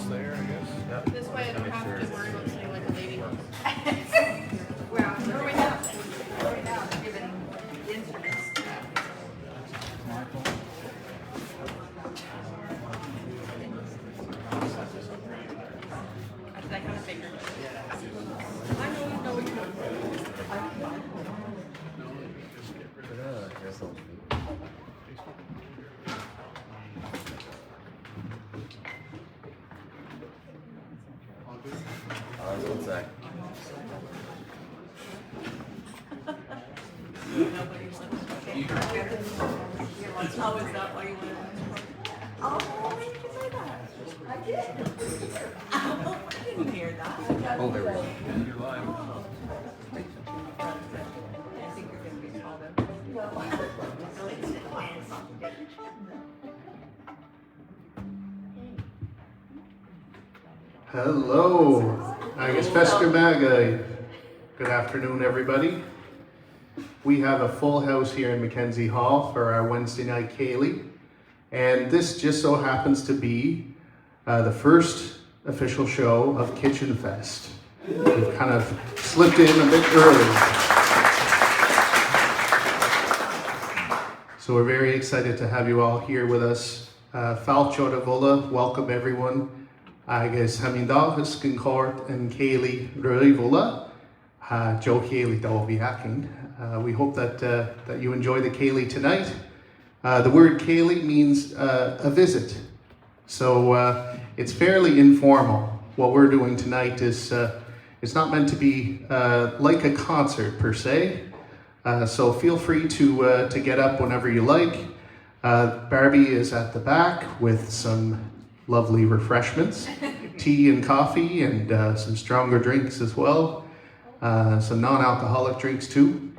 there, I guess. Yep. This way I don't have to worry about saying like a lady. Well, where are we now? Where are we now? They're giving the instruments. I kind of figured. I know you know you know. One sec. How is that why you wanted to? Oh, why did you say that? I did. Oh, I didn't hear that. Oh, there we go. You're live. I think you're going to be called out. Hello, Agus Fester Maga. Good afternoon, everybody. We have a full house here in MacKenzie Hall for our Wednesday night Ceilidh, and this just so happens to be the first official show of Kitchen Fest. We've kind of slipped in a bit early. So we're very excited to have you all here with us. Falcho de Vola, welcome everyone. Agus Hamindagus Gincort and Ceilidh Roivola, Joe Ceilidh Dalviaking. We hope that you enjoy the Ceilidh tonight. The word Ceilidh means a visit, so it's fairly informal. What we're doing tonight is it's not meant to be like a concert per se. So feel free to get up whenever you like. Barbie is at the back with some lovely refreshments, tea and coffee, and some stronger drinks as well. Some non-alcoholic drinks too.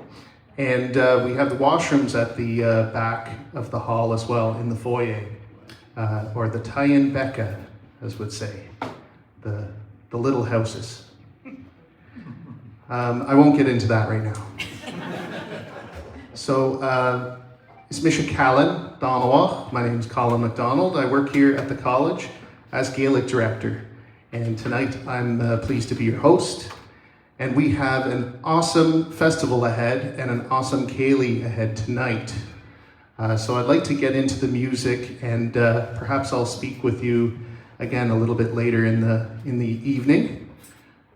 And we have the washrooms at the back of the hall as well in the foyer, or the Tayan Becca, as would say, the little houses. I won't get into that right now. So, it's Misha Callan, Donawach. My name is Colin MacDonald. I work here at the college as Gaelic director. And tonight I'm pleased to be your host. And we have an awesome festival ahead and an awesome Ceilidh ahead tonight. So I'd like to get into the music, and perhaps I'll speak with you again a little bit later in the evening.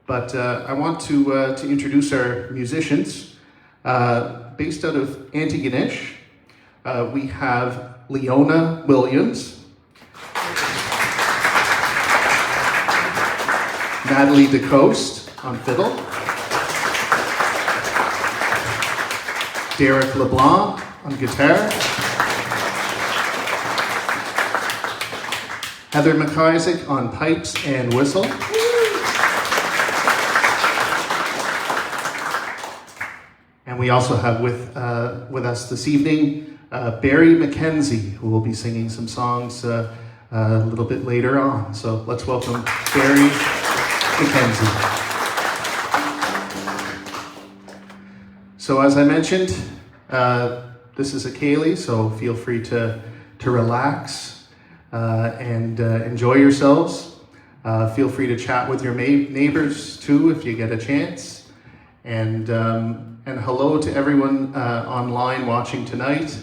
But I want to introduce our musicians. Based out of Antigonish, we have Leona Williams, Natalie DeCoste on fiddle, Derek LeBlanc on guitar, Heather MacIsaac on pipes and whistle, and we also have with us this evening Barry MacKenzie, who will be singing some songs a little bit later on. So let's welcome Barry MacKenzie. So as I mentioned, this is a Ceilidh, so feel free to relax and enjoy yourselves. Feel free to chat with your neighbors too if you get a chance. And hello to everyone online watching tonight.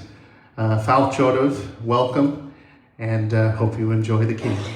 Falchodov, welcome, and hope you enjoy the Ceilidh.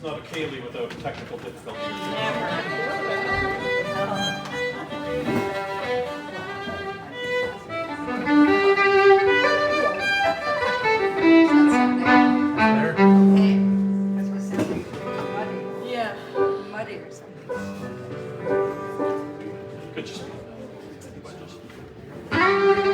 It's not a Ceilidh without technical difficulties. There. Okay, that's what sounded muddy, Yeah. muddy or something. Could just be. Uh,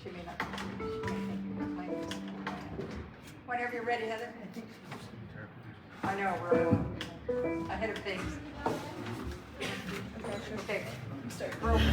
She may not. She may think you were playing this. Whenever you're ready, Heather. I know, we're ahead of things. Okay, start rolling.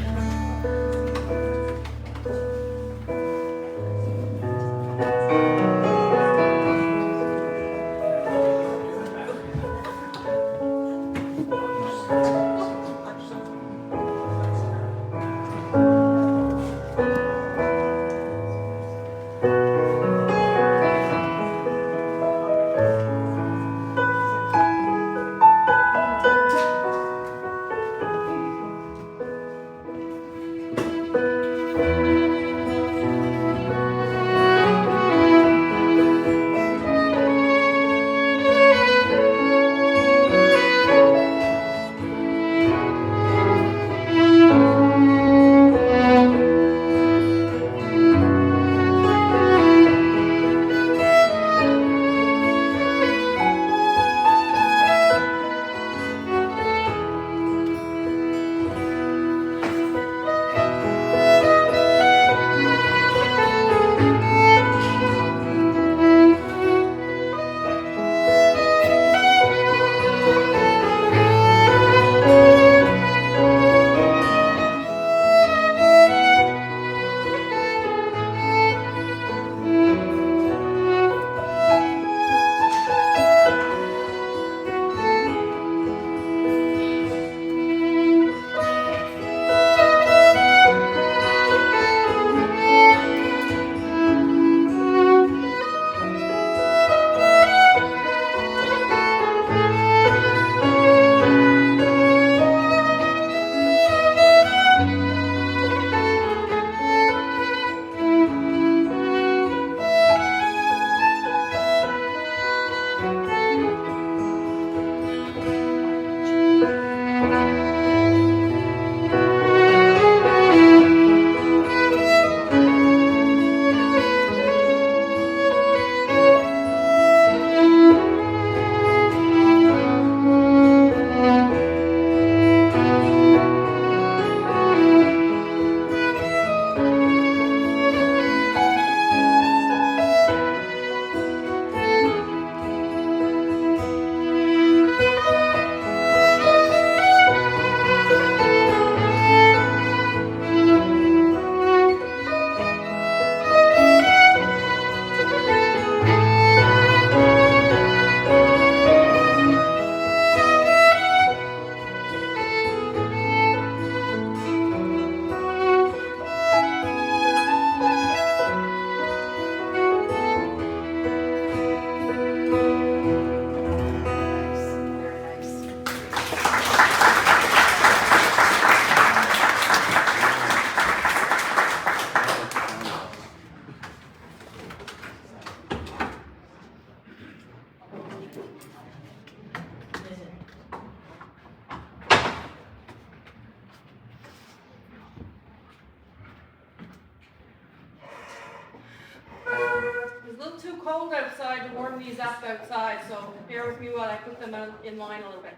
Cold outside to warm these up outside, so bear with me while I put them in line a little bit.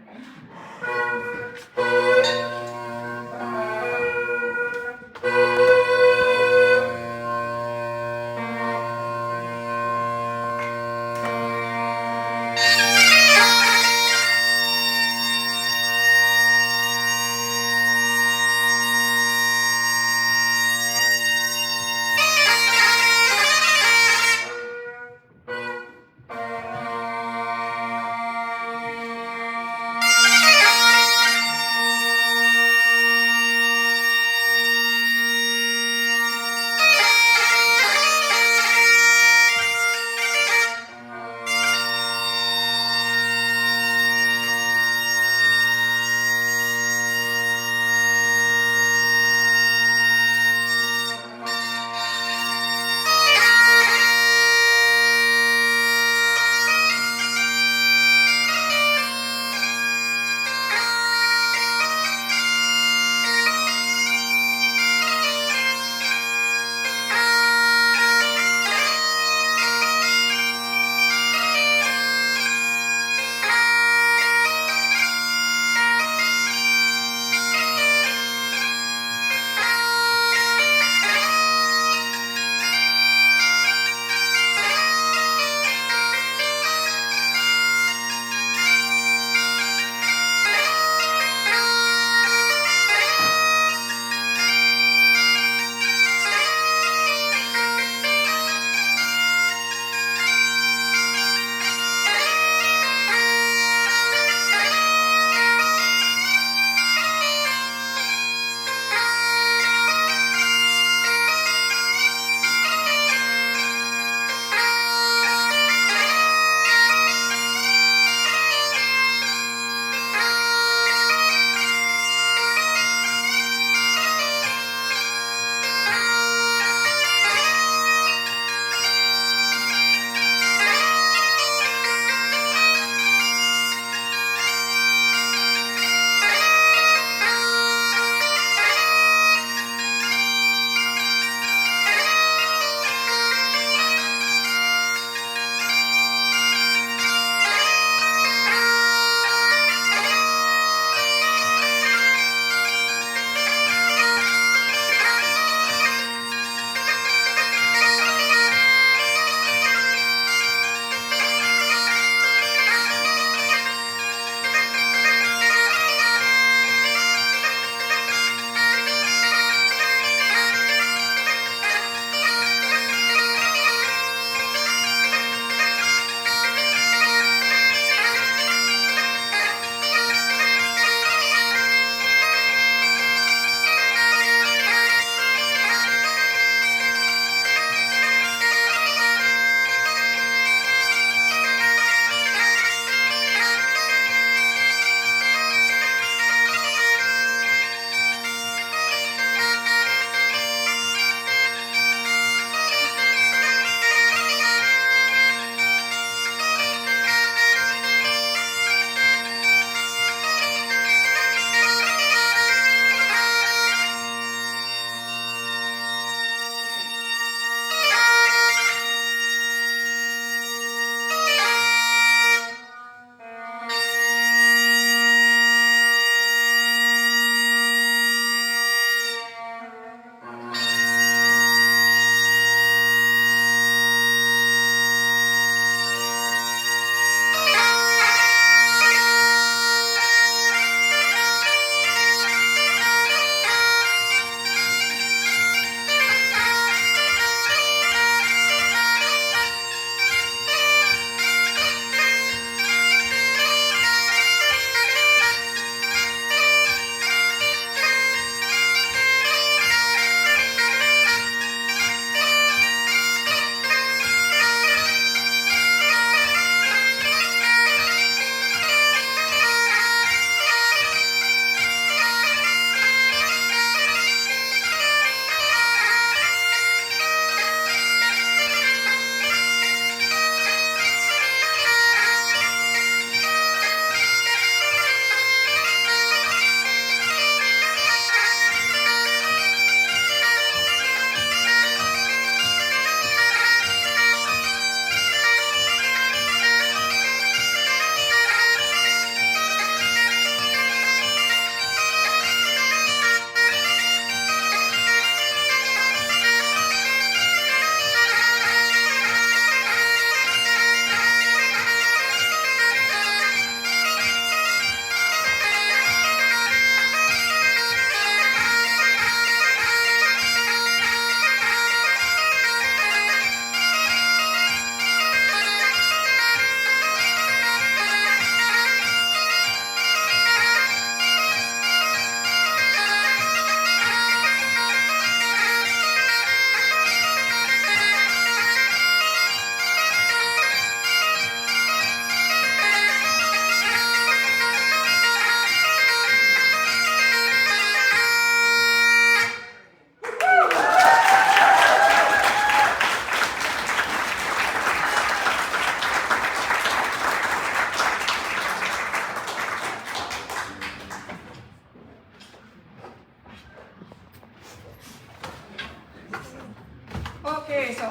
Okay, so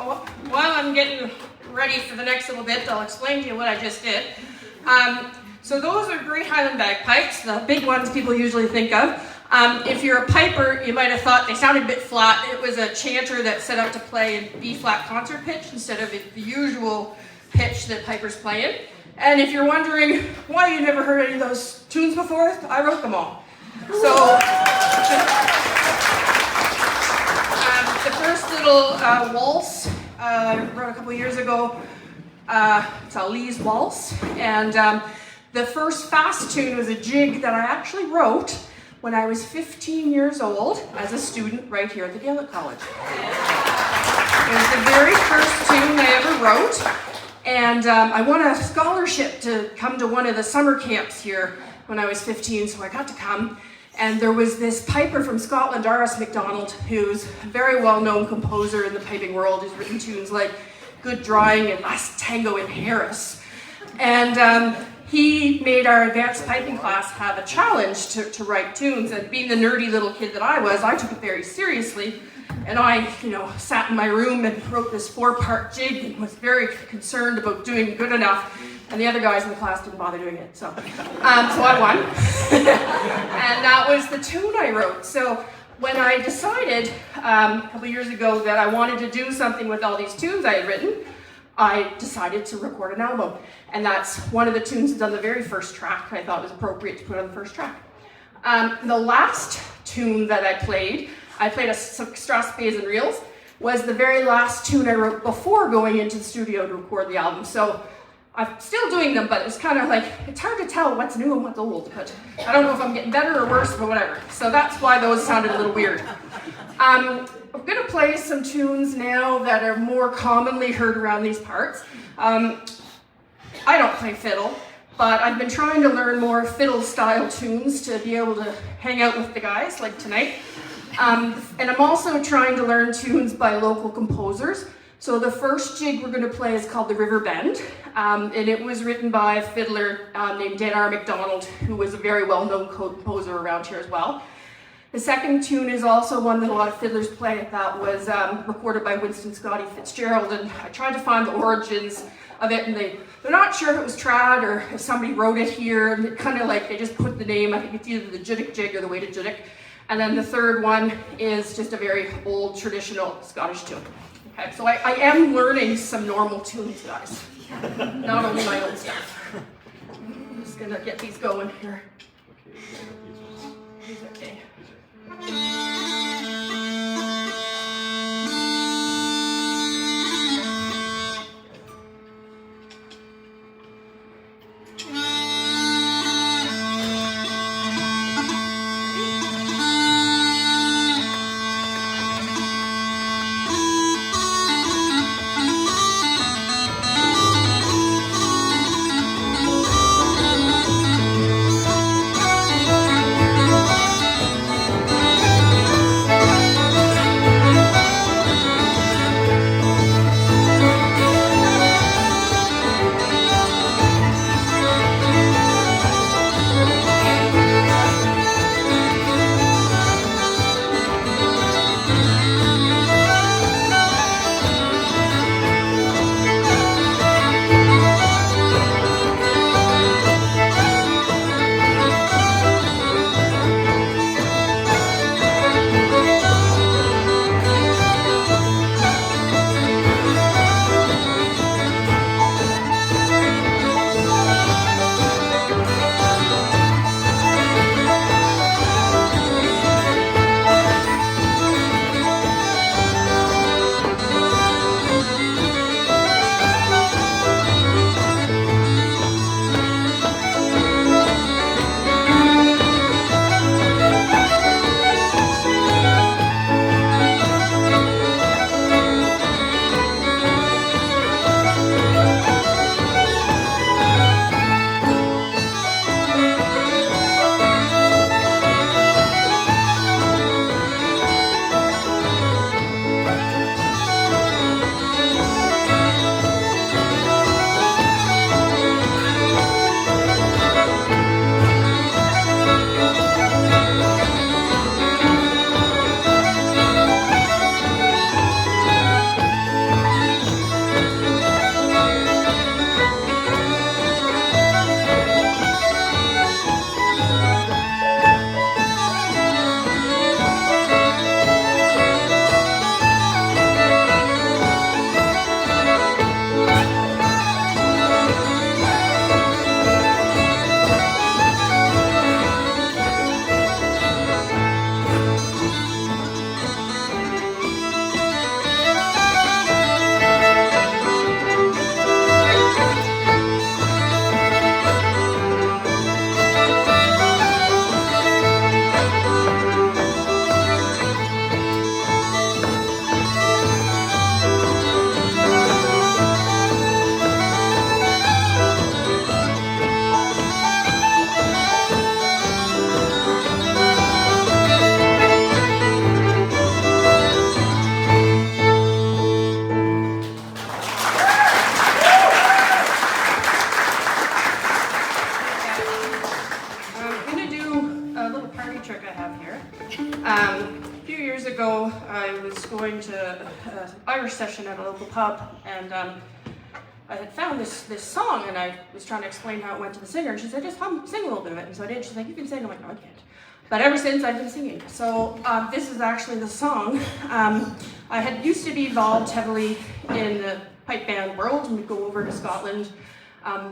while I'm getting ready for the next little bit, I'll explain to you what I just did. So those are Great Highland bagpipes, the big ones people usually think of. If you're a piper, you might have thought they sounded a bit flat. It was a chanter that set out to play in B-flat concert pitch instead of the usual pitch that pipers play in. And if you're wondering why you never heard any of those tunes before, I wrote them all. So the first little waltz I wrote a couple years ago, Ceilidh's waltz, and the first fast tune was a jig that I actually wrote when I was 15 years old as a student right here at the Gaelic College. It was the very first tune I ever wrote, and I won a scholarship to come to one of the summer camps here when I was 15, so I got to come. And there was this piper from Scotland, R.S. MacDonald, who's a very well-known composer in the piping world. He's written tunes like Good Drawing and Last Tango in Paris. And he made our advanced piping class have a challenge to write tunes. And being the nerdy little kid that I was, I took it very seriously. And I, sat in my room and wrote this 4-part jig and was very concerned about doing good enough. And the other guys in the class didn't bother doing it, so I won. And that was the tune I wrote. So when I decided a couple years ago that I wanted to do something with all these tunes I had written, I decided to record an album. And that's one of the tunes that's on the very first track. I thought it was appropriate to put on the first track. The last tune that I played a Strauss bass and reels, was the very last tune I wrote before going into the studio to record the album. So I'm still doing them, but it's kind of like, it's hard to tell what's new and what's old, but I don't know if I'm getting better or worse, but whatever. So that's why those sounded a little weird. I'm gonna play some tunes now that are more commonly heard around these parts. I don't play fiddle, but I've been trying to learn more fiddle-style tunes to be able to hang out with the guys, like tonight. And I'm also trying to learn tunes by local composers. So the first jig we're going to play is called The River Bend, and it was written by a fiddler named D.R. MacDonald, who was a very well-known composer around here as well. The second tune is also one that a lot of fiddlers play. That was recorded by Winston Scotty Fitzgerald, and I tried to find the origins of it, and they're not sure if it was trad or if somebody wrote it here, and kind of like they just put the name. I think it's either the Juddick Jig or the Weighted Juddick. And then the third one is just a very old traditional Scottish tune. Okay, so I am learning some normal tunes, guys. Not only my own stuff. I'm just gonna get these going here. Okay. party trick I have here. A few years ago, I was going to an Irish session at a local pub, and I had found this song, and I was trying to explain how it went to the singer, and she said, just sing a little bit of it. And so I did. She's like, you can sing. I'm like, no, I can't. But ever since, I've been singing. So this is actually the song. I had used to be involved heavily in the pipe band world, and we'd go over to Scotland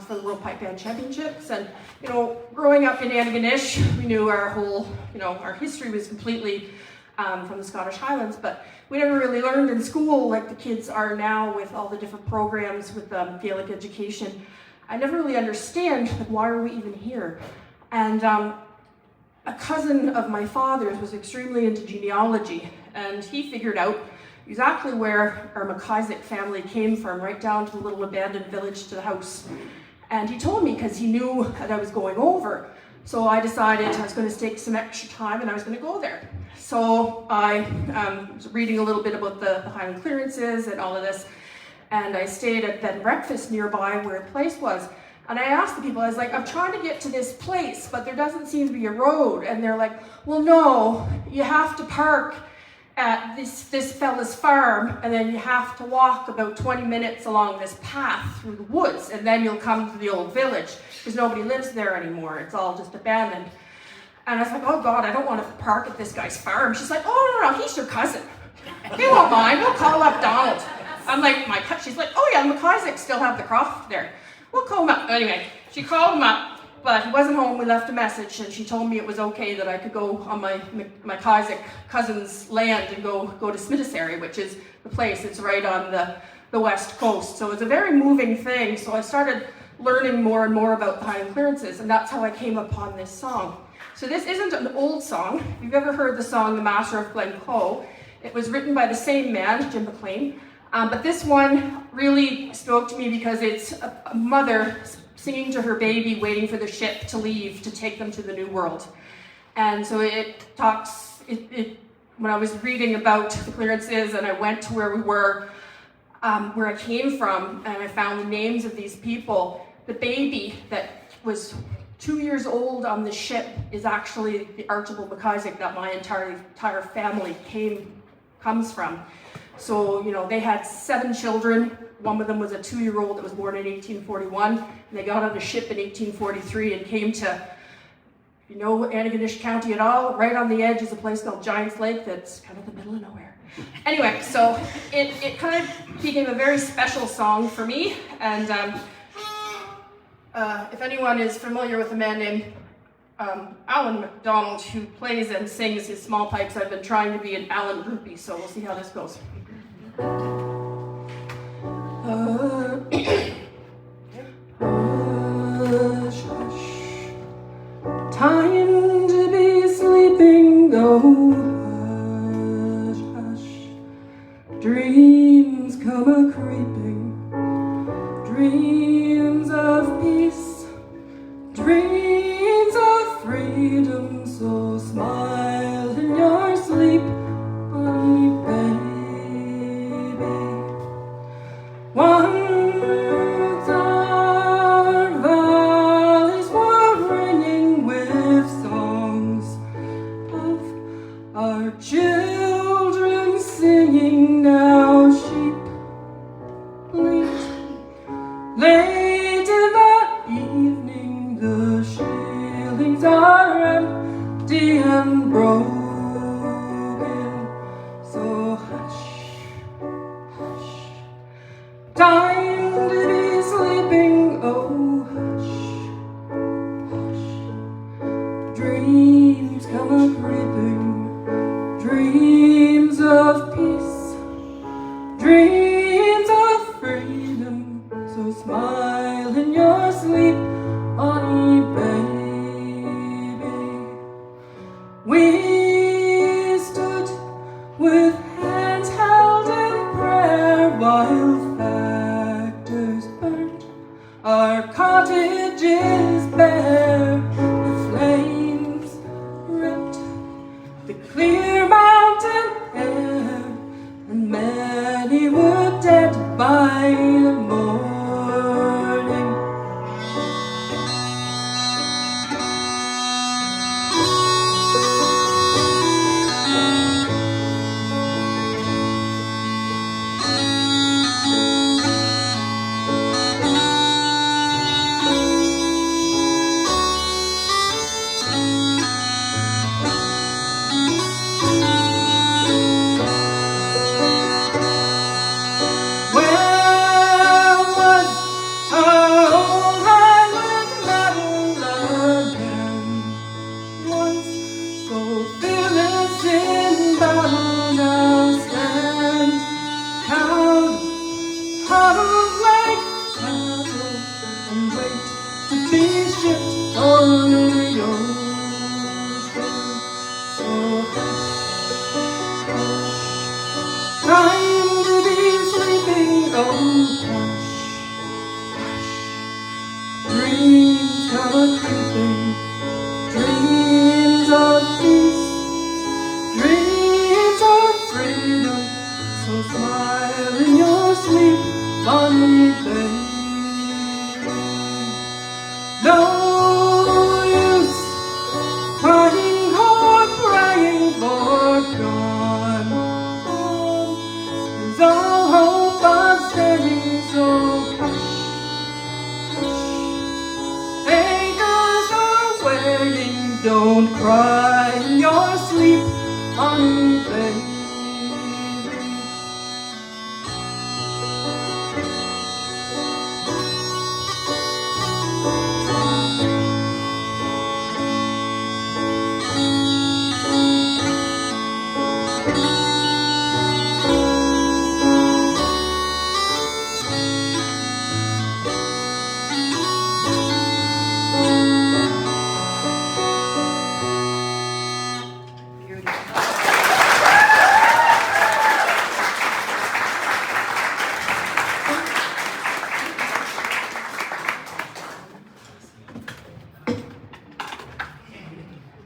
for the World Pipe Band Championships. And, you know, growing up in Antigonish, we knew our whole, you know, our history was completely from the Scottish Highlands, but we never really learned in school like the kids are now with all the different programs with Gaelic education. I never really understand, like, why are we even here? And a cousin of my father's was extremely into genealogy, and he figured out exactly where our MacIsaac family came from, right down to the little abandoned village to the house. And he told me because he knew that I was going over. So I decided I was going to take some extra time and I was going to go there. So I was reading a little bit about the Highland clearances and all of this, and I stayed at bed and breakfast nearby where the place was. And I asked the people, I was like, I'm trying to get to this place, but there doesn't seem to be a road. And they're like, well, no, you have to park at this fella's farm, and then you have to walk about 20 minutes along this path through the woods, and then you'll come to the old village, because nobody lives there anymore. It's all just abandoned. And I was like, oh God, I don't want to park at this guy's farm. She's like, oh, no, he's your cousin. He won't mind, we'll call up Donald. I'm like, she's like, oh yeah, MacIsaac still have the croft there. We'll call him up. Anyway, she called him up, but he wasn't home. We left a message, and she told me it was okay that I could go on my MacIsaac cousin's land and go to Smithsary, which is the place. It's right on the west coast. So it's a very moving thing. So I started learning more and more about the Highland clearances, and that's how I came upon this song. So this isn't an old song. If you've ever heard the song The Master of Glencoe, it was written by the same man, Jim McLean. But this one really spoke to me because it's a mother singing to her baby, waiting for the ship to leave to take them to the new world. And so it talks, when I was reading about the clearances and I went to where we were, where I came from, and I found the names of these people, the baby that was 2 years old on the ship is actually the Archibald MacIsaac that my entire family comes from. So, you know, they had 7 children. One of them was a 2-year-old that was born in 1841. And they got on a ship in 1843 and came to, you know, Antigonish County at all. Right on the edge is a place called Giants Lake that's kind of the middle of nowhere. Anyway, so it kind of became a very special song for me. And if anyone is familiar with a man named Alan MacDonald, who plays and sings his small pipes, I've been trying to be an Alan groupie, so we'll see how this goes. Hush, hush, time to be sleeping, oh, hush, hush, dreams come a-creeping, dreams of peace, dreams of freedom, so smile in your sleep, honey, baby. Once our valleys were ringing with songs of our children singing, now sheep bleat. Late in the evening, the shillings are empty and broken. So hush, hush, time to be sleeping, oh hush, hush, dreams come a-creeping, dreams of peace, dreams of freedom, so smile in your sleep, honey, baby. We stood with hands held in prayer while factors burnt. Our cottage is bare, the flames ripped the clear mountain air, and many were dead by the morning. fearless in battle now stand, cowed, huddled like cattle, and wait to be shipped on the ocean. So hush, hush, time to be sleeping, oh hush, hush. Dreams come a-creeping, dreams of peace, dreams of freedom. So smile in your sleep, bonny babe. No use crying or crying for gone. Is all hope of staying, so hush, hush. Anchors are waiting, don't cry in your sleep, honey baby.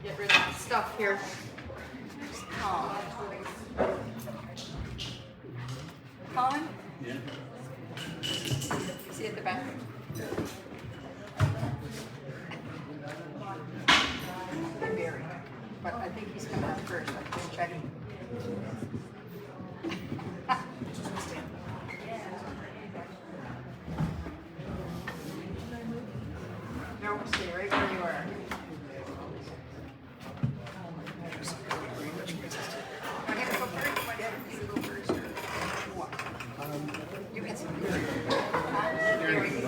Get rid of the stuff here. Colin. Colin? Yeah. See at the back. And Barry. But I think he's coming up first. I'm checking. No, stay right where you are. Want him to go first? Want him to go first? Or what? You can see. There we go.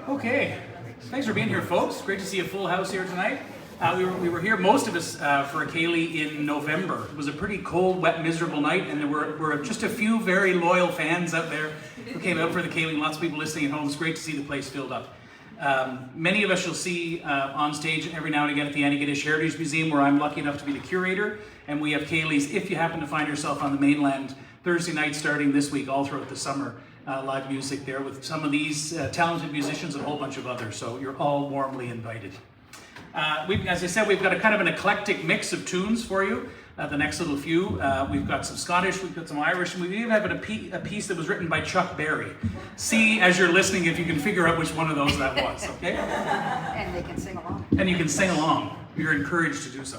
Okay, thanks for being here, folks. Great to see a full house here tonight. We were here, most of us, for a Ceilidh in November. It was a pretty cold, wet, miserable night, and there were just a few very loyal fans out there who came out for the Ceilidh, and lots of people listening at home. It's great to see the place filled up. Many of us you'll see on stage every now and again at the Antigonish Heritage Museum, where I'm lucky enough to be the curator, and we have Ceilidhs, if you happen to find yourself on the mainland, Thursday night starting this week, all throughout the summer. Live music there with some of these talented musicians and a whole bunch of others, so you're all warmly invited. As I said, we've got a kind of an eclectic mix of tunes for you, the next little few. We've got some Scottish, we've got some Irish, and we even have a piece that was written by Chuck Berry. See, as you're listening, if you can figure out which one of those that was, okay? And they can sing along. And you can sing along. You're encouraged to do so.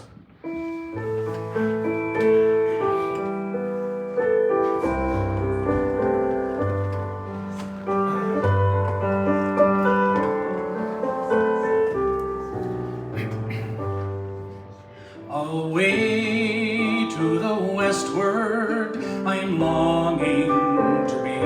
Away to the westward I'm longing to be,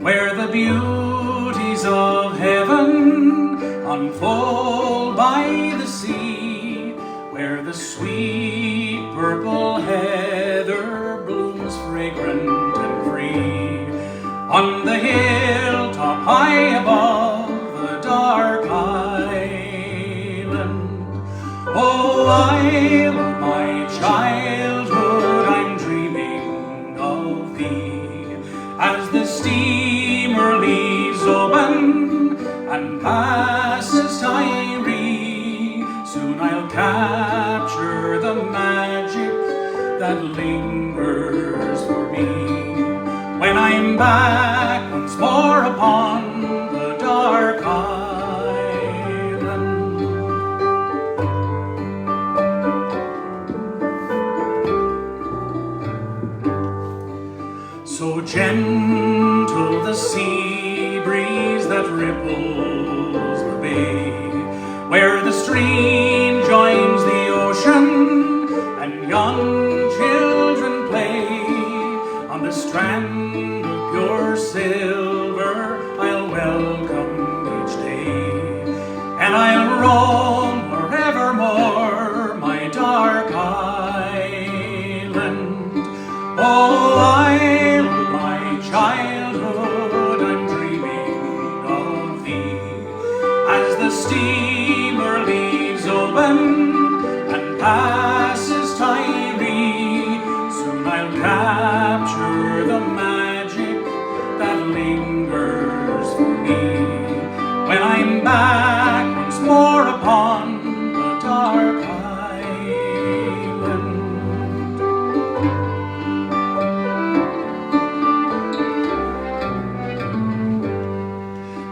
where the beauties of heaven unfold by the sea, where the sweet purple heather blooms fragrant and free, on the hilltop high above the dark island. Oh, isle of my childhood, I'm dreaming of thee, as the steamer leaves open and passes Tyree. Soon I'll capture the magic that lingers for me, when I'm back once more upon the dark island. So gentle the sea breeze that ripples where the stream joins the ocean and young children play on the strand of pure silver. I'll welcome each day, and I'll roam forevermore my dark island. Oh, Isle of my childhood, I'm dreaming of thee as the steamer leaves open and passes Tyree. Soon I'll capture the magic that lingers for me when I'm back once more upon the dark island.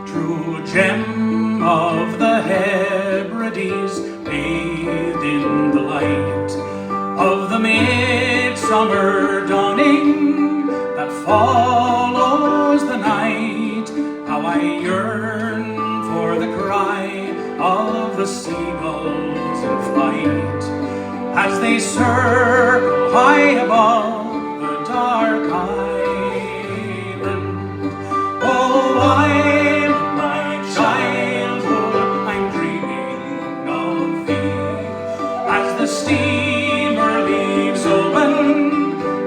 True gem of the Hebrides, bathed in the light of the midsummer dawning that follows the night. How I yearn for the cry of the seagulls in flight as they circle high above the dark island. Oh, Isle of my childhood, I'm dreaming of thee as the steamer leaves open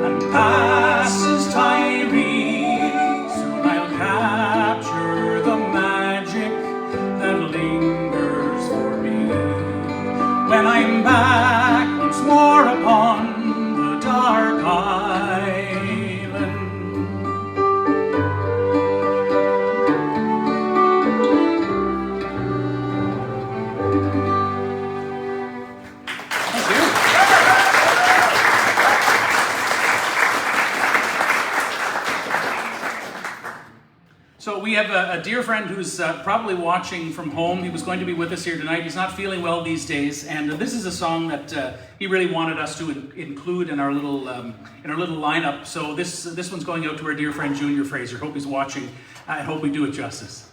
and passes Tyree. Soon I'll capture the magic that lingers for me when I'm back once more upon the dark island. Thank you. So we have a dear friend who's probably watching from home. He was going to be with us here tonight. He's not feeling well these days, and this is a song that he really wanted us to include in our little lineup. So this one's going out to our dear friend Junior Fraser. Hope he's watching. I hope we do it justice.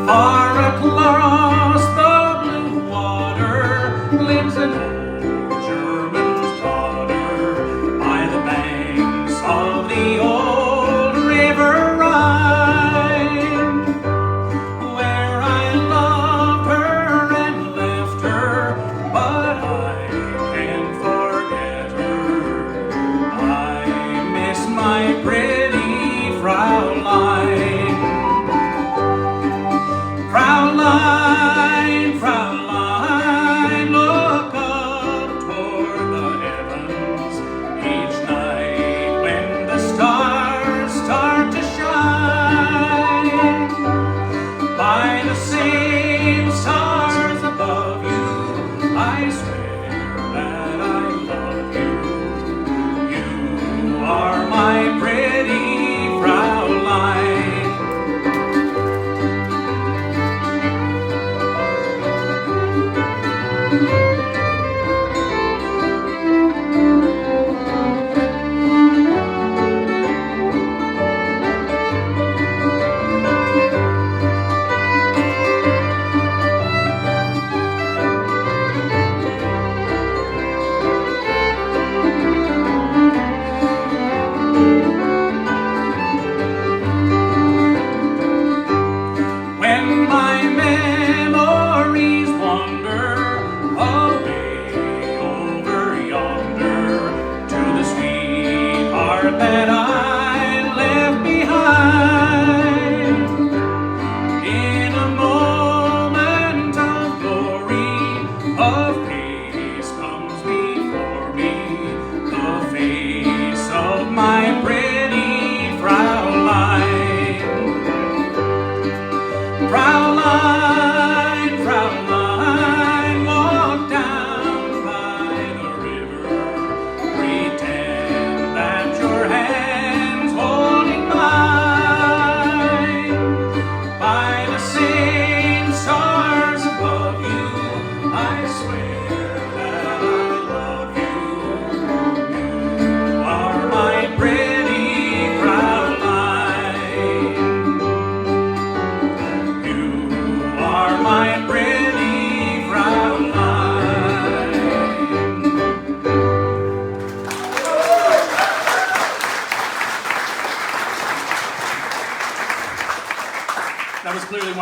Far across the blue water lives an old German's daughter by the banks of the old river Rhine, where I loved her and left her, but I can't forget her. I miss my pretty Fraulein. Fraulein, Fraulein, look up toward the heavens each night when the stars start to shine. By the same stars above you, I swear that I love you. You are my pretty Fraulein.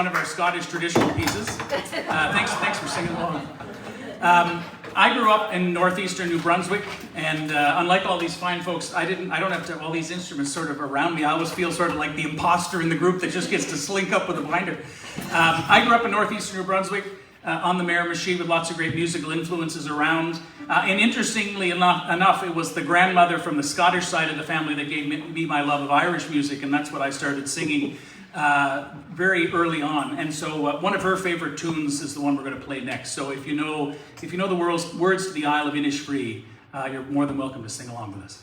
one of our Scottish traditional pieces. Thanks for singing along. I grew up in northeastern New Brunswick, and unlike all these fine folks, I don't have to have all these instruments sort of around me. I always feel sort of like the imposter in the group that just gets to slink up with a blinder. I grew up in northeastern New Brunswick on the Miramichi with lots of great musical influences around. And interestingly enough, it was the grandmother from the Scottish side of the family that gave me my love of Irish music, and that's what I started singing very early on. And so one of her favorite tunes is the one we're going to play next. So if you know the words to the Isle of Innisfree, you're more than welcome to sing along with us.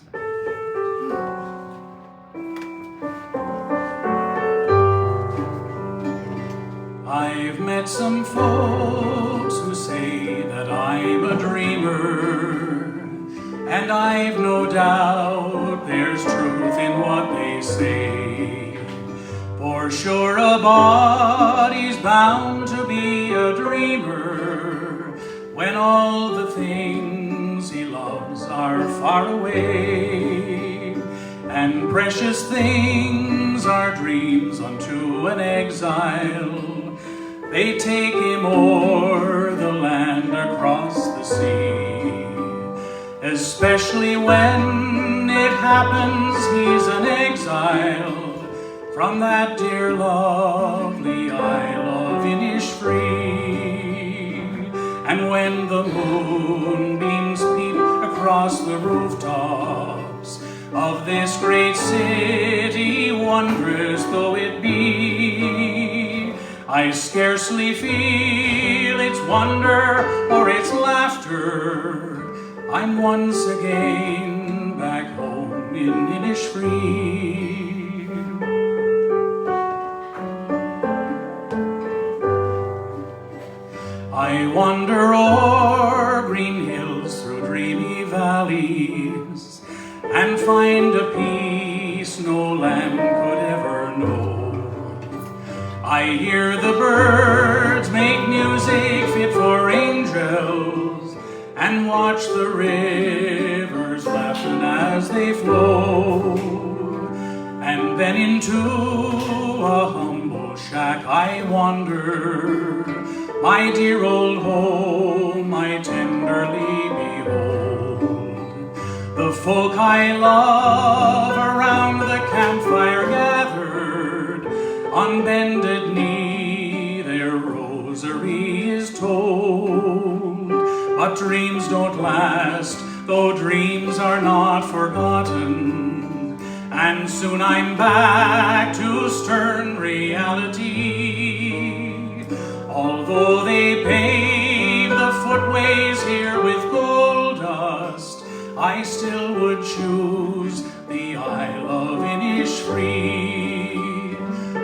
I've met some folks who say that I'm a dreamer, and I've no doubt there's truth in what they say. For sure a body's bound to be a dreamer when all the things he loves are far away, and precious things are dreams unto an exile. They take him o'er the land across the sea, especially when it happens he's an exile from that dear lovely Isle of Innisfree. And when the moonbeams peep across the rooftops of this great city, wondrous though it be, I scarcely feel its wonder or its laughter. I'm once again back home in Innisfree. I wander o'er green hills through dreamy valleys and find a peace no land could ever know. I hear the birds make music fit for angels and watch the rivers laughing as they flow. And then into a humble shack I wander, my dear old home I tenderly behold. The folk I love around the campfire gathered, on bended knee their rosary is told. But dreams don't last, though dreams are not forgotten, and soon I'm back to stern reality. Although they pave the footways here with gold dust, I still would choose the Isle of Innisfree.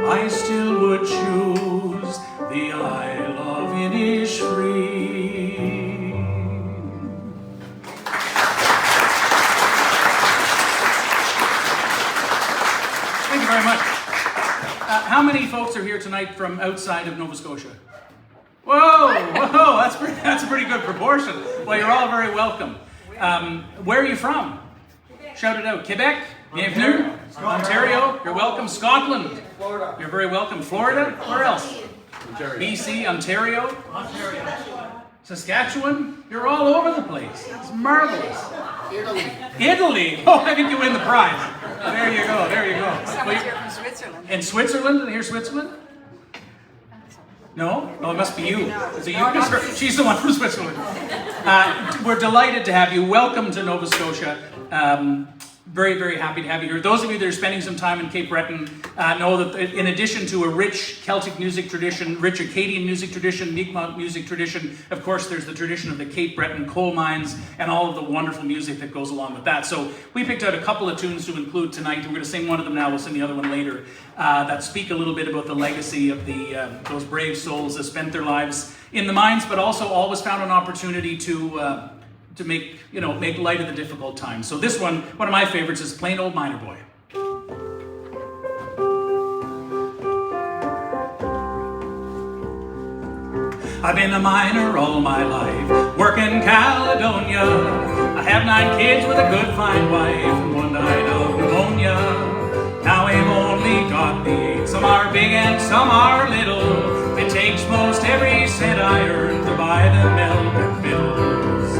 I still would choose the Isle of Innisfree. Thank you very much. How many folks are here tonight from outside of Nova Scotia? Whoa, that's a pretty good proportion. Well, you're all very welcome. Where are you from? Shout it out. Quebec? Bienvenue. Ontario, you're welcome. Scotland, Florida. You're very welcome. Florida, where else? Ontario. BC, Ontario, Saskatchewan, you're all over the place. It's marvelous. Italy, oh, I think you win the prize. There you go, there you go. Someone's here from Switzerland. In Switzerland, did I hear Switzerland? No? Oh, it must be you. Is it you? She's the one from Switzerland. We're delighted to have you. Welcome to Nova Scotia. Very, very happy to have you here. Those of you that are spending some time in Cape Breton know that in addition to a rich Celtic music tradition, rich Acadian music tradition, Mi'kmaq music tradition, of course there's the tradition of the Cape Breton coal mines and all of the wonderful music that goes along with that. So we picked out a couple of tunes to include tonight. We're going to sing one of them now, we'll sing the other one later, that speak a little bit about the legacy of those brave souls that spent their lives in the mines, but also always found an opportunity to make light of the difficult times. So this one of my favorites, is Plain Old Miner Boy. I've been a miner all my life, working Caledonia. I have 9 kids with a good fine wife, and one died of pneumonia. Now I've only got the 8, so are big and some are little. It takes most every cent I earn to buy the milk and vittles.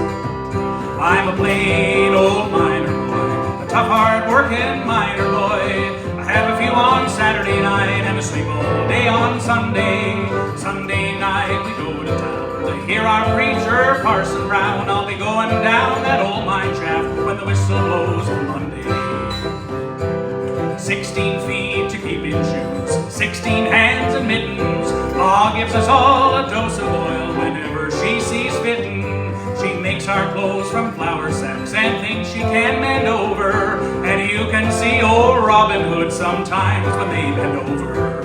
I'm a plain old miner boy, a tough, hard-working miner boy. I have a few on Saturday night and a sleep all day on Sunday. Sunday night we go to town to hear our preacher, Parson Brown. I'll be going down that old mine shaft when the whistle blows on Monday. 16 feet to keep in shoes, 16 hands and mittens. Ma gives us all a dose of oil whenever she sees fitting. She makes our clothes from flour sacks and thinks she can mend over. And you can see old Robin Hood sometimes when they bend over.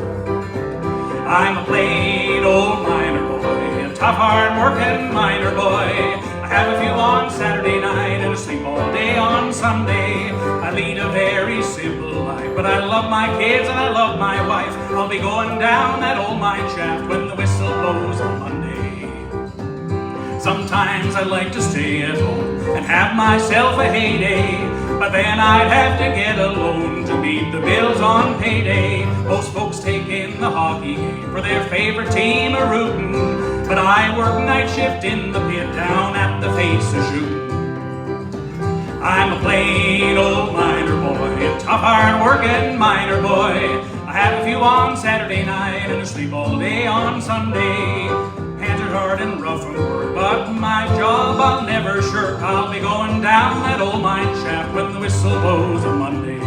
I'm a plain old miner boy, a tough, hard-working miner boy. I have a few on Saturday night and a sleep all day on Sunday. I lead a very simple life, but I love my kids and I love my wife. I'll be going down that old mine shaft when the whistle blows on Monday. Sometimes I'd like to stay at home and have myself a heyday, but then I'd have to get a loan to meet the bills on payday. Most folks take in the hockey game for their favorite team a rootin', but I work night shift in the pit down at the face of shooting. I'm a plain old miner boy, a tough, hard-working miner boy. I have a few on Saturday night and a sleep all day on Sunday. Hands are hard and rough and work, but my job I'll never shirk. I'll be going down that old mine shaft when the whistle blows on Monday.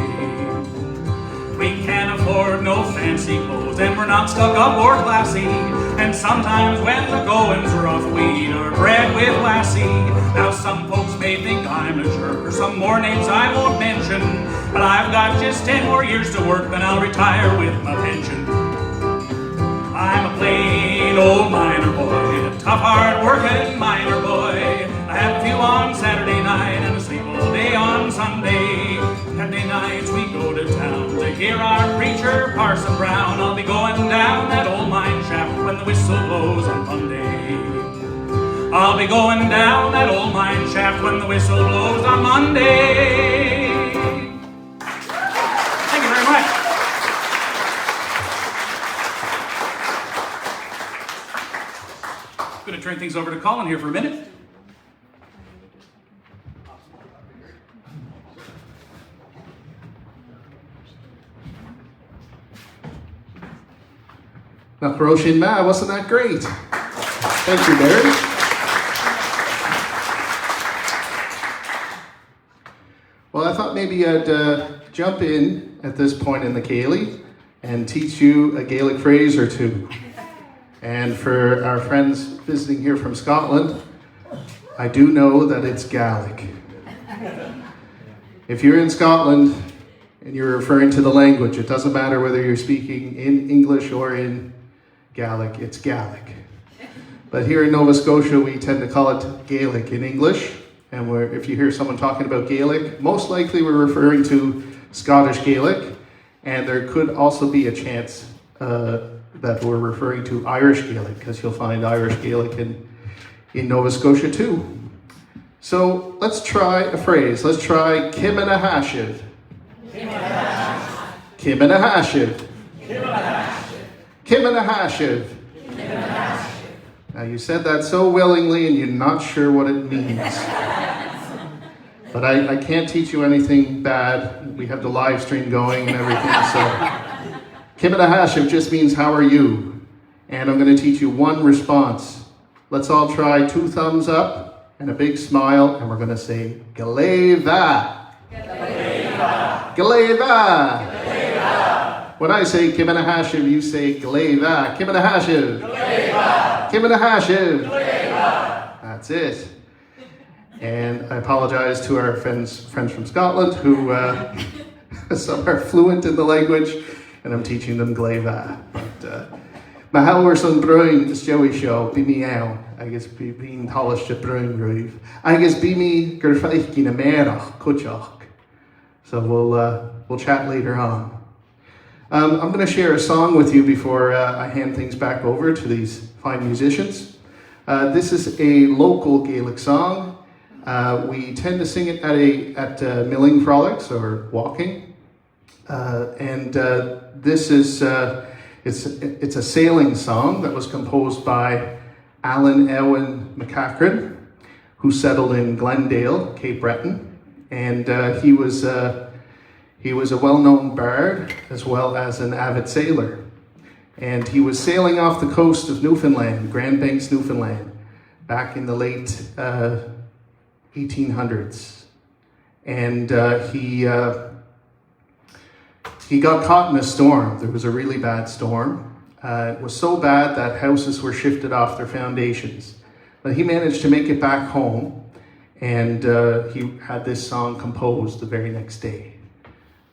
We can't afford no fancy clothes, and we're not stuck up or classy. And sometimes when the going's rough, we eat our bread with lassie. Now some folks may think I'm a jerk, or some more names I won't mention, but I've got just 10 more years to work, then I'll retire with my pension. I'm a plain old miner boy, a tough, hard-working miner boy. I have a few on Saturday night and a sleep all day on Sunday. Saturday nights we go to town to hear our preacher, Parson Brown. I'll be going down that old mine shaft when the whistle blows on Monday. I'll be going down that old mine shaft when the whistle blows on Monday. Thank you very much. I'm going to turn things over to Colin here for a minute. Nach Roshin Ma, wasn't that great? Thank you, Barry. Well, I thought maybe I'd jump in at this point in the Ceilidh and teach you a Gaelic phrase or two. And for our friends visiting here from Scotland, I do know that it's Gaelic. If you're in Scotland and you're referring to the language, it doesn't matter whether you're speaking in English or in Gaelic, it's Gaelic. But here in Nova Scotia, we tend to call it Gaelic in English. And if you hear someone talking about Gaelic, most likely we're referring to Scottish Gaelic. And there could also be a chance that we're referring to Irish Gaelic, because you'll find Irish Gaelic in Nova Scotia too. So let's try a phrase. Let's try Kim and a Hashiv. Kim and a Hashiv. Kim and a Hashiv. Now you said that so willingly and you're not sure what it means. But I can't teach you anything bad. We have the live stream going and everything, so Kim and a Hashiv just means how are you? And I'm going to teach you one response. Let's all try 2 thumbs up and a big smile, and we're going to say Galeva. Galeva. Galeva. When I say Kim and a Hashiv, you say Galeva. Kim and a Hashiv. Galeva. Kim and a Hashiv. Galeva. That's it. And I apologize to our friends from Scotland who some are fluent in the language, and I'm teaching them Galeva. But Mahal son Bruin is Joey show, be me out. I guess being polished at Bruin Groove. I guess be me Gerfaich in a merach, Kuchach. So we'll chat later on. I'm going to share a song with you before I hand things back over to these fine musicians. This is a local Gaelic song. We tend to sing it at milling frolics or walking. This is it's a sailing song that was composed by Alan Ewan McCachran, who settled in Glendale, Cape Breton, and he was a well-known bard as well as an avid sailor. And he was sailing off the coast of Newfoundland, Grand Banks, Newfoundland, back in the late 1800s. And he got caught in a storm. There was a really bad storm. It was so bad that houses were shifted off their foundations. But he managed to make it back home, and he had this song composed the very next day.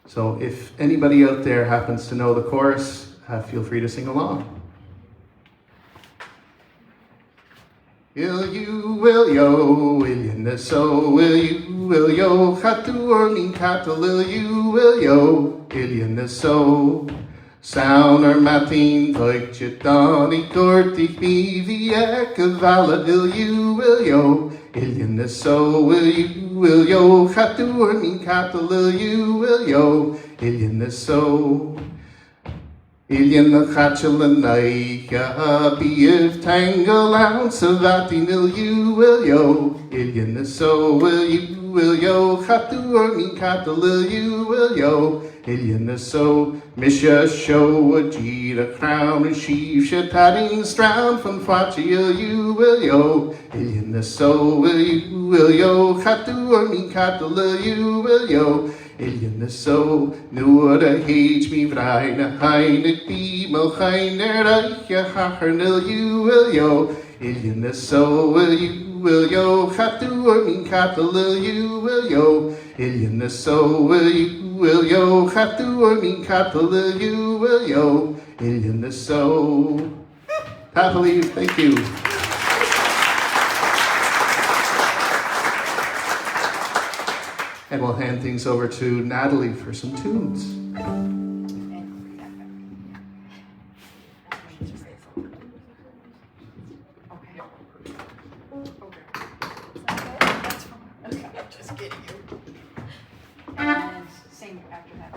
So if anybody out there happens to know the chorus, feel free to sing along. Will you, will yo, will you so, will yo, hatu orning kata, will yo, will you so. Sauner matin, deutsche Donny, dortig mi wie Kavala, will yo, will so, will yo, hatu orning kata, will yo, will so. Ilien na chachalanai, biif tangle out, savati will yo, Ilien so, will yo, hatu orning kata, will yo, Ilien so, Misha show a jira crown and sheaf shatting stroud from Fachi, will yo, Ilien so, will yo, hatu orning kata, will yo, Ilien so, nu a hage me vrina, heinig be mochiner, reiche hacher nil will yo, Ilien so, will yo, hatu orning kata, will yo, Ilien so, will yo, hatu orning kata, will yo, Ilien so. Natalie, thank you. And we'll hand things over to Natalie for some tunes. Just kidding you. And sing after that.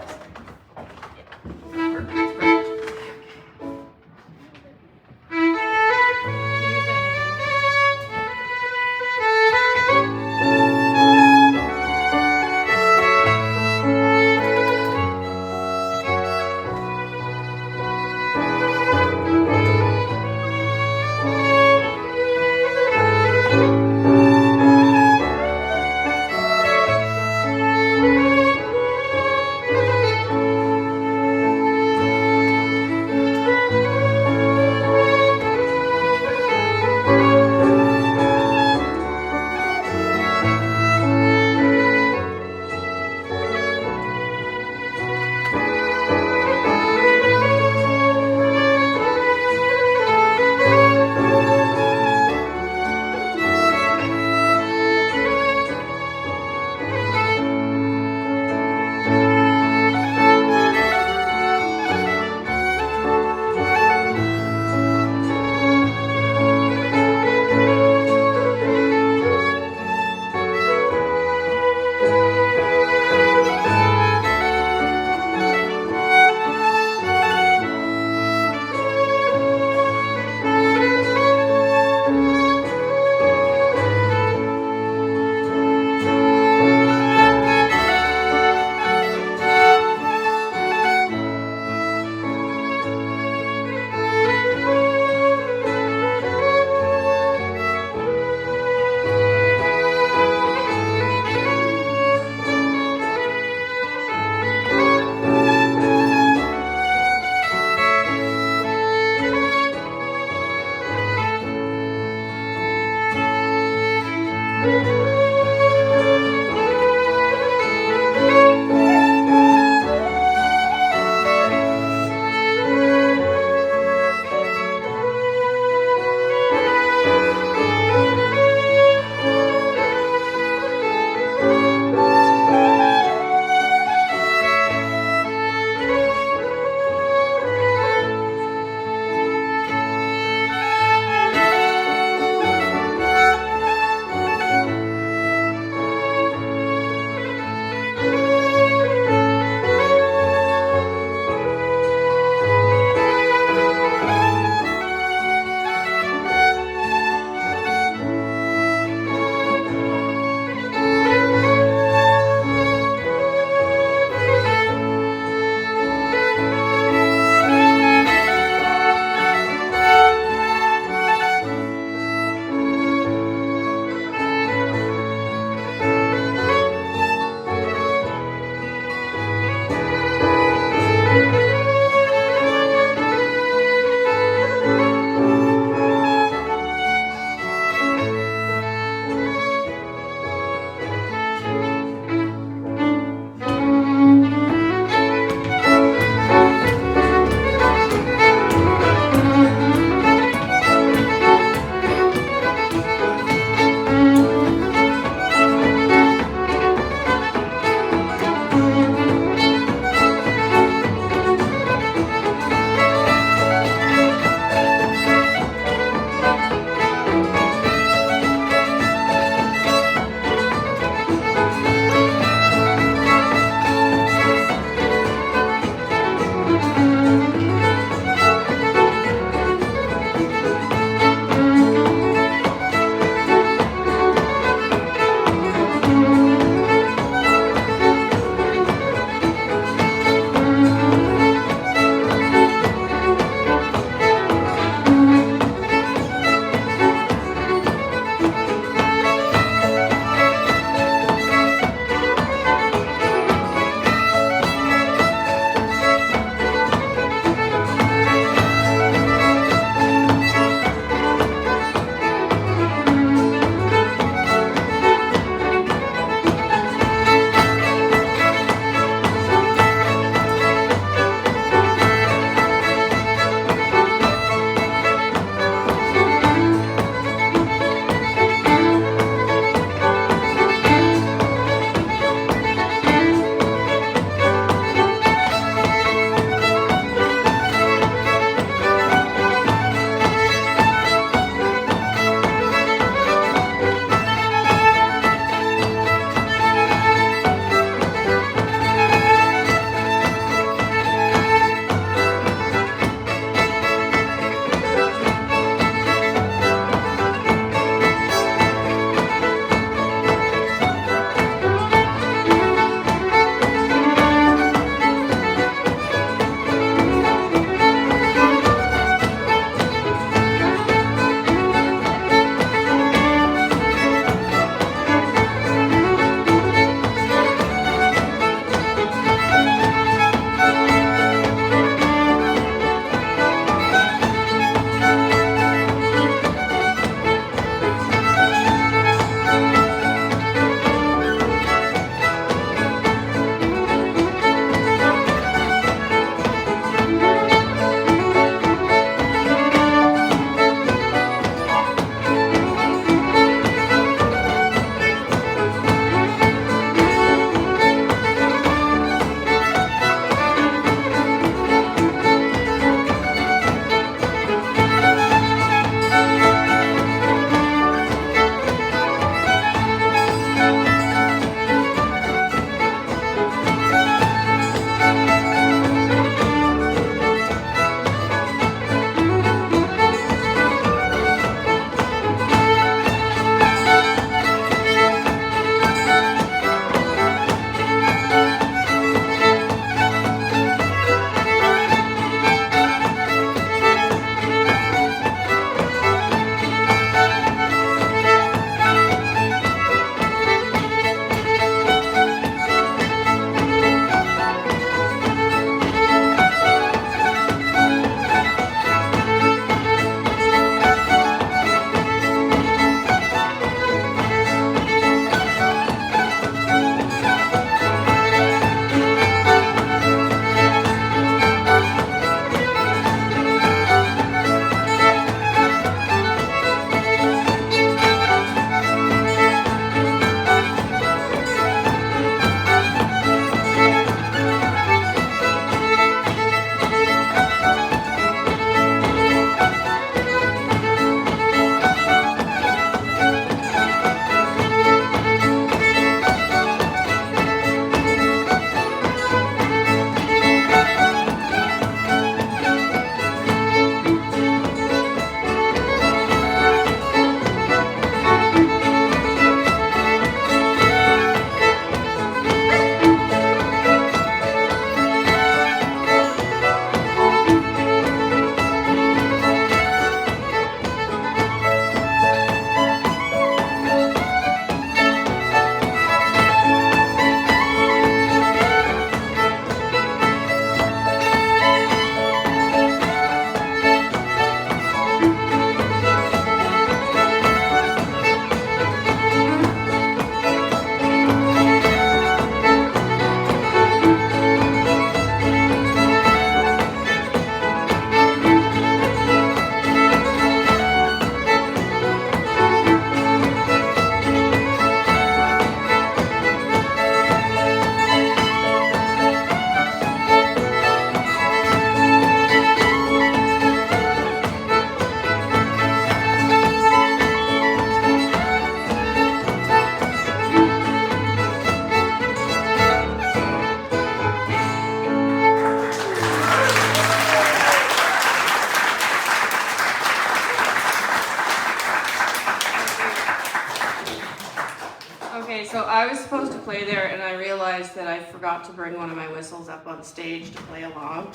so I was supposed to play there, and I realized that I forgot to bring one of my whistles up on stage to play along.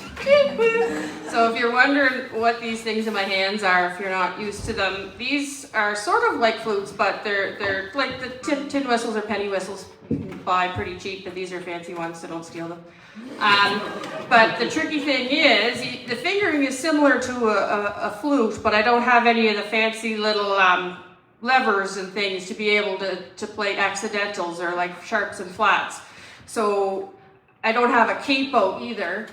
So if you're wondering what these things in my hands are, if you're not used to them, these are sort of like flutes, but they're like the tin whistles or penny whistles you can buy pretty cheap, but these are fancy ones, so don't steal them. But the tricky thing is, the fingering is similar to a flute, but I don't have any of the fancy little levers and things to be able to play accidentals or like sharps and flats. So I don't have a capo either.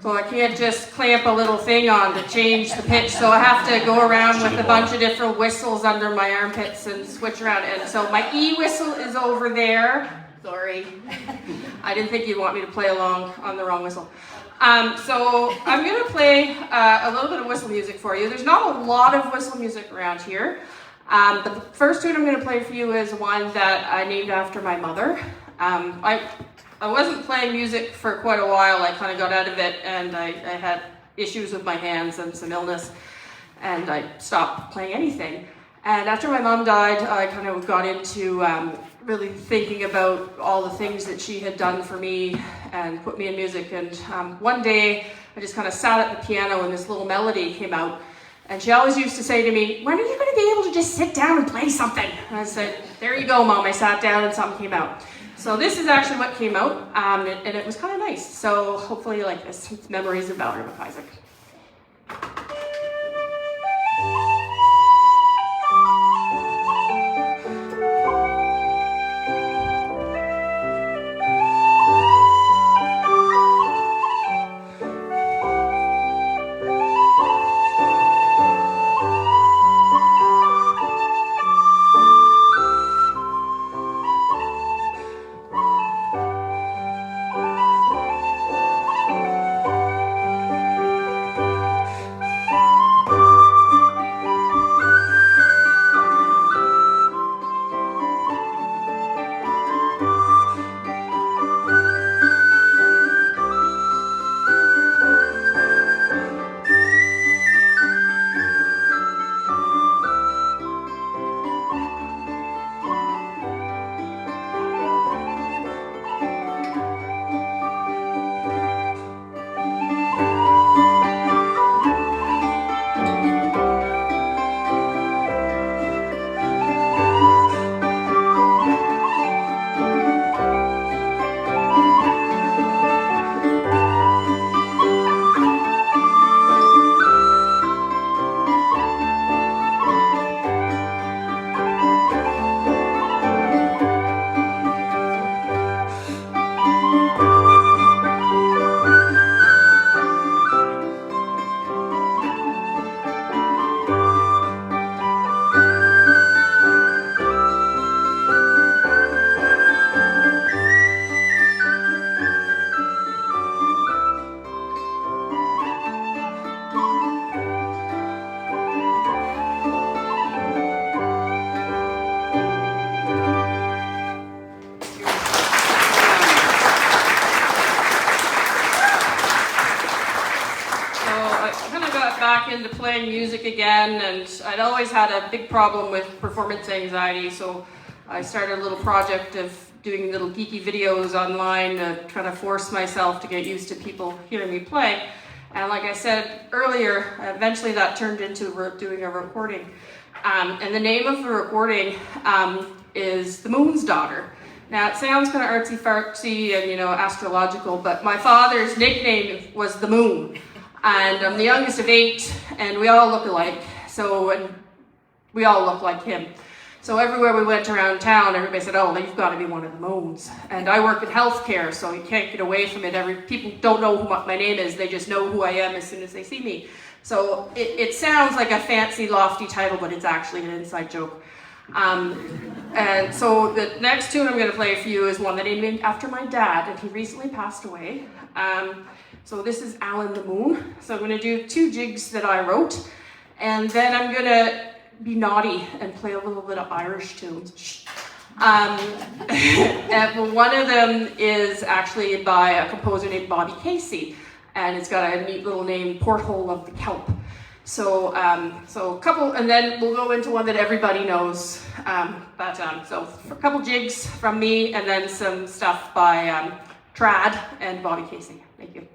So I can't just clamp a little thing on to change the pitch. So I have to go around with a bunch of different whistles under my armpits and switch around. And so my E whistle is over there. Sorry. I didn't think you'd want me to play along on the wrong whistle. So I'm going to play a little bit of whistle music for you. There's not a lot of whistle music around here. The first tune I'm going to play for you is one that I named after my mother. I wasn't playing music for quite a while. I kind of got out of it, and I had issues with my hands and some illness, and I stopped playing anything. And after my mom died, I kind of got into really thinking about all the things that she had done for me and put me in music. And one day, I just kind of sat at the piano, and this little melody came out. And she always used to say to me, when are you going to be able to just sit down and play something? And I said, there you go, Mom. I sat down and something came out. So this is actually what came out, and it was kind of nice. So hopefully you like this. It's Memories of Valerie MacIsaac. Into playing music again, and I'd always had a big problem with performance anxiety, so I started a little project of doing little geeky videos online, trying to force myself to get used to people hearing me play. And like I said earlier, eventually that turned into doing a recording. And the name of the recording is The Moon's Daughter. Now it sounds kind of artsy-fartsy and astrological, but my father's nickname was the Moon. And I'm the youngest of 8, and we all look alike. And we all look like him. So everywhere we went around town, everybody said, "Oh, you've got to be one of the Moons." And I work in healthcare, so you can't get away from it. People don't know what my name is; they just know who I am as soon as they see me. So it sounds like a fancy, lofty title, but it's actually an inside joke. And so the next tune I'm going to play for you is one that I named after my dad, and he recently passed away. So this is Alan the Moon. So I'm going to do 2 jigs that I wrote, and then I'm going to be naughty and play a little bit of Irish tunes. And one of them is actually by a composer named Bobby Casey, and it's got a neat little name, Porthole of the Kelp. So, so a couple, and then we'll go into one that everybody knows. So a couple jigs from me, and then some stuff by Trad and Bobby Casing. Thank you.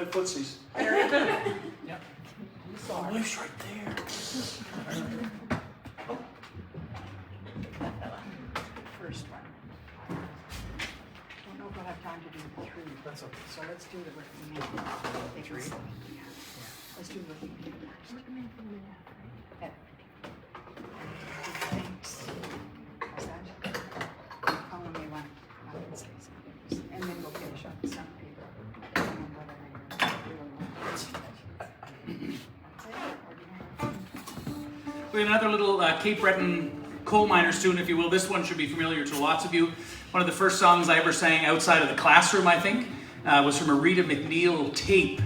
my footsies. Very good. Yeah. Oh, life's right there. First one. Don't know if we'll have time to do the three. That's okay. So let's do the working man. Three? Yeah. Let's do the working man first. Yeah. Thanks. How's that? How long do you want? I can say something. And then we'll finish up some paper. And then whatever you really want. That's it? Or do you have- We have another little Cape Breton coal miners tune, if you will. This one should be familiar to lots of you. One of the first songs I ever sang outside of the classroom, I think, was from a Rita McNeil tape.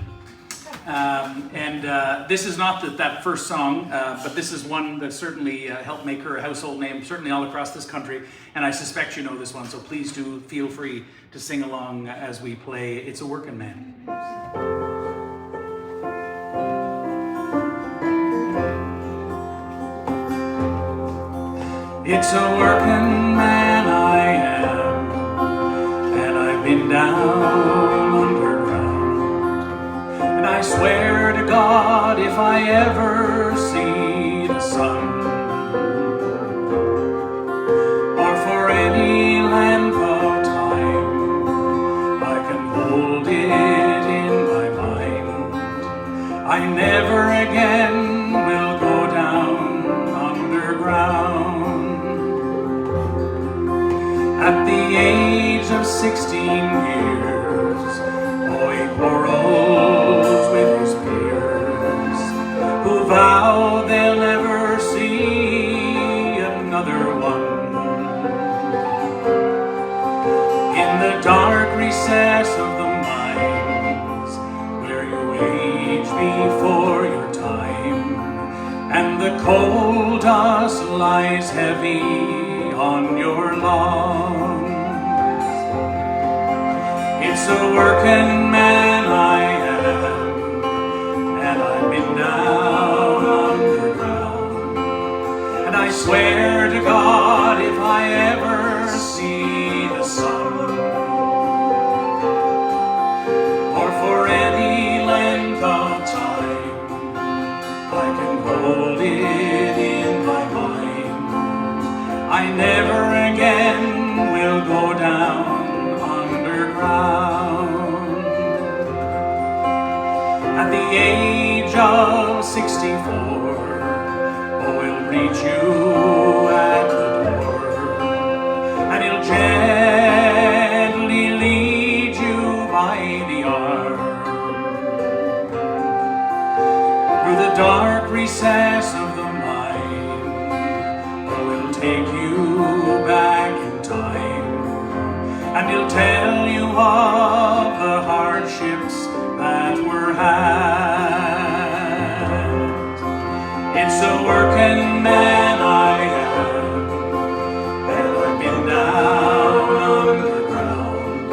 This is not that first song, but this is one that certainly helped make her a household name, certainly all across this country. And I suspect you know this one, so please do feel free to sing along as we play It's a Workin' Man. It's a working man I am, and I've been down underground. And I swear to God, if I ever see the sun, or for any length of time, I can hold it in my mind. I never again will go down underground. At the age of 16 years, boy quarrels with his peers, who vow they'll never see another one. In the dark recess of the mines, where you age before your time, and the coal dust lies heavy on your lawns. It's a working man I am, and I've been down underground. And I swear to God, if I ever see the sun, or for any length of time, I can hold it in my mind. I never again will go down underground. At the age of 64, we'll greet you at the door, and he'll gently lead you by the arm through the dark recess of the take you back in time, and he'll tell you of the hardships that were had. It's a working man I am, and I've been down underground.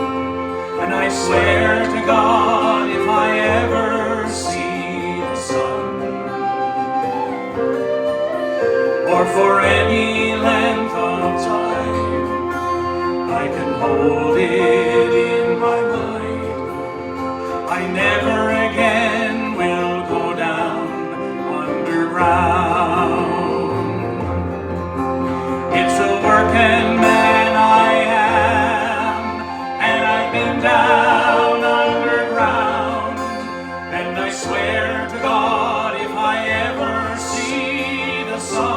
And I swear to God, if I ever see the sun, or for any length of time, I can hold it in my mind. I never again will go down underground. It's a working man I am, and I've been down underground. And I swear to God, if I ever see the sun,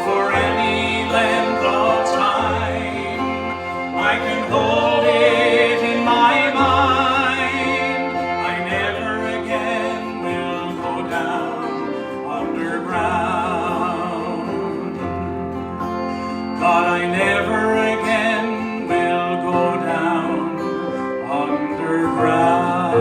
for any length of time, I can hold it in my mind. I never again will go down underground. God, I never again will go down underground.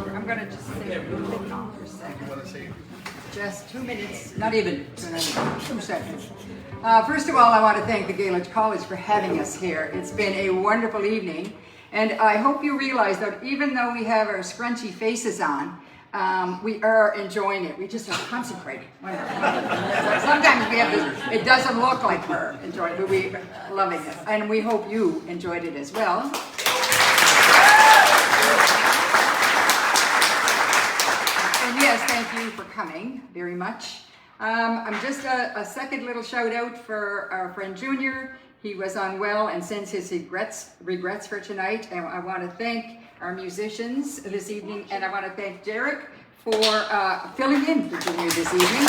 I'm going to just say a little thing for a second. Just 2 minutes, not even. 2 seconds. First of all, I want to thank the Gaelic College for having us here. It's been a wonderful evening, and I hope you realize that even though we have our scrunchy faces on, we are enjoying it. We just are concentrating. Sometimes we have this, it doesn't look like we're enjoying it, but we're loving it. And we hope you enjoyed it as well. And yes, thank you for coming very much. I'm just a second little shout out for our friend Junior. He was unwell and sends his regrets for tonight. And I want to thank our musicians this evening, and I want to thank Derek for filling in for Junior this evening.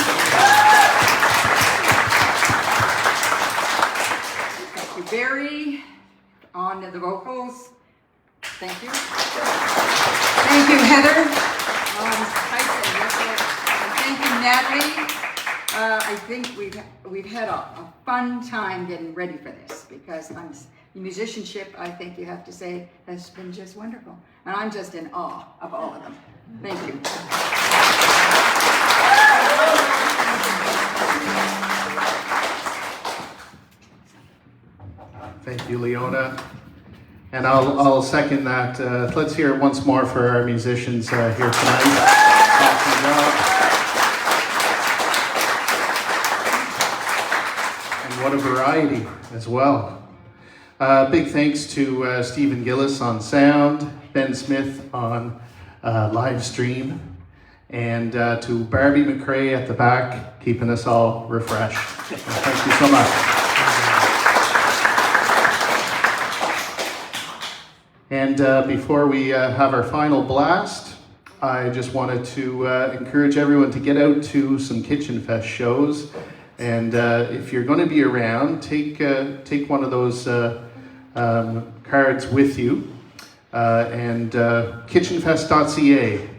Thank you, Barry, on the vocals. Thank you. Thank you, Heather. And thank you, Natalie. I think we've had a fun time getting ready for this, because musicianship, I think you have to say, has been just wonderful. And I'm just in awe of all of them. Thank you. Thank you, Leona. And I'll second that. Let's hear it once more for our musicians here tonight. Awesome job. And what a variety as well. Big thanks to Stephen Gillis on sound, Ben Smith on live stream, and to Barbie McRae at the back, keeping us all refreshed. Thank you so much. And before we have our final blast, I just wanted to encourage everyone to get out to some Kitchen Fest shows. And if you're going to be around, take one of those cards with you. And kitchenfest.ca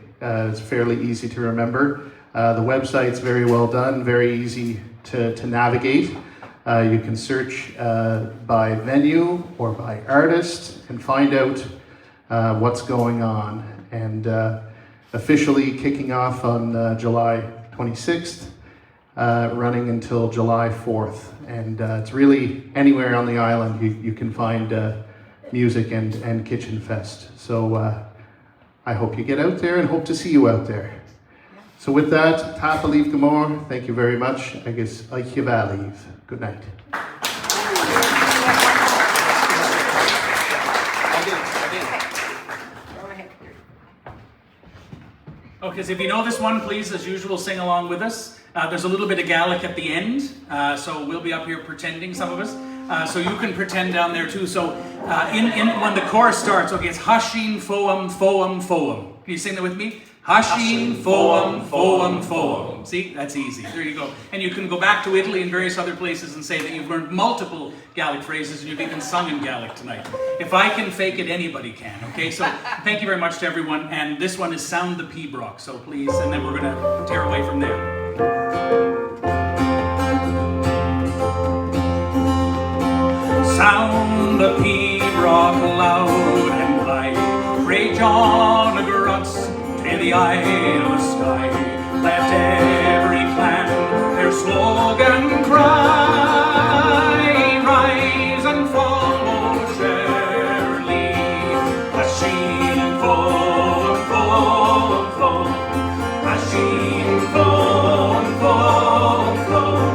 is fairly easy to remember. The website's very well done, very easy to navigate. You can search by venue or by artist and find out what's going on. And officially kicking off on July 26th, running until July 4th. And it's really anywhere on the island you can find music and Kitchen Fest. So I hope you get out there and hope to see you out there. So with that, Tapa Leave Gamor, thank you very much. I guess Eichivaliv. Good night. Okay, so if you know this one, please, as usual, sing along with us. There's a little bit of Gaelic at the end, so we'll be up here pretending, some of us. So you can pretend down there too. So when the chorus starts, okay, it's Hashin Foam Foam Foam. Can you sing that with me? Hashin Foam Foam Foam. See, that's easy. There you go. And you can go back to Italy and various other places and say that you've learned multiple Gaelic phrases and you've even sung in Gaelic tonight. If I can fake it, anybody can. Okay, so thank you very much to everyone. And this one is Sound the Pibroch. So please, and then we're going to tear away from there. Sound the Pibroch loud and high, rage on a gruts to the Isle of Skye. Let every clan their slogan cry, rise and follow surely. Hashin foam, foam, foam, Hashin foam, foam, foam,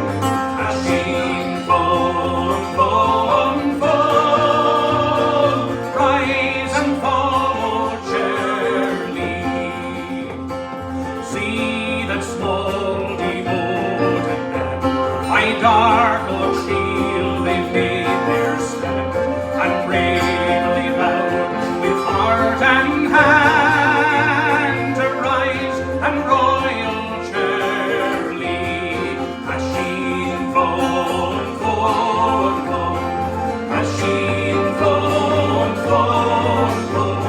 Hashin foam, foam, foam, rise and follow surely. See that small devoted men, by dark oak shield they've made their stand, and bravely vowed with heart and hand to rise and royal surely. Hashin foam, foam, foam, Hashin foam, foam, foam,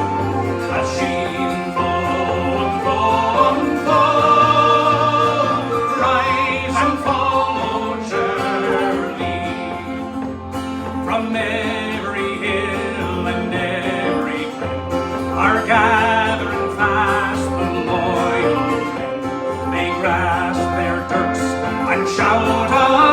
Hashin foam, foam, foam, rise and follow surely. out